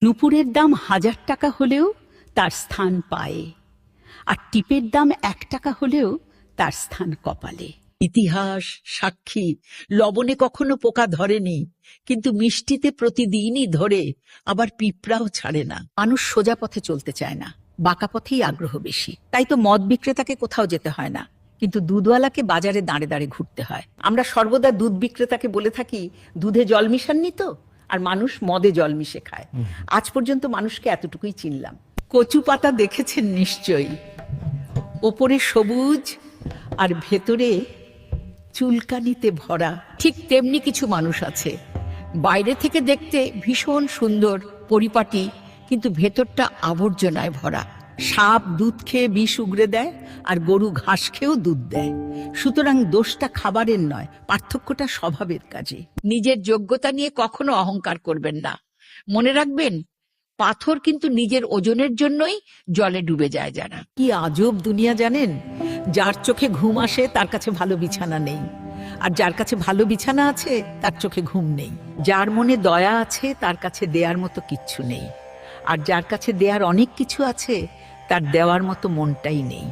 নুপুরের দাম 1000 টাকা হলেও তার স্থান পায়ে, আর টিপের দাম 1 টাকা হলেও তার স্থান কপালে। ইতিহাস সাক্ষী, লবণে কখনো পোকা ধরেনি, কিন্তু মিষ্টিতে প্রতিদিনই ধরে, আবার পিঁপড়াও ছাড়ে না। মানুষ সোজা পথে চলতে চায় না, বাঁকা পথেই আগ্রহ বেশি। তাই তো মদ বিক্রেতাকে কোথাও যেতে হয় না, কিন্তু দুধওয়ালাকে বাজারে দাঁড়ে দাঁড়ে ঘুরতে হয়। আমরা সর্বদা দুধ বিক্রেতাকে বলে থাকি, দুধে জল মিশাননি তো, আর মানুষ মদে জল মিশে খায়। আজ পর্যন্ত মানুষকে এতটুকুই চিনলাম। কচু পাতা দেখেছেন নিশ্চয়ই, ওপরে সবুজ আর ভেতরে চুলকানিতে ভরা। ঠিক তেমনি কিছু মানুষ আছে, বাইরে থেকে দেখতে ভীষণ সুন্দর পরিপাটি, কিন্তু ভেতরটা আবর্জনায় ভরা। সাপ দুধ খেয়ে বিষ উগরে দেয়, আর গরু ঘাস খেয়েও দুধ দেয়। সুতরাং দোষটা খাবারের নয়, পার্থক্যটা স্বভাবের কাজে। নিজের যোগ্যতা নিয়ে কখনো অহংকার করবেন না। মনে রাখবেন, পাথর কিন্তু নিজের ওজনের জন্যই জলে ডুবে যায় যারা। কি আজব দুনিয়া জানেন, যার চোখে ঘুম আসে তার কাছে ভালো বিছানা নেই, আর যার কাছে ভালো বিছানা আছে তার চোখে ঘুম নেই। যার মনে দয়া আছে তার কাছে দেয়ার মতো কিচ্ছু নেই, আর যার কাছে দেয়ার অনেক কিছু আছে তার দেওয়ার মতো মনটাই নেই।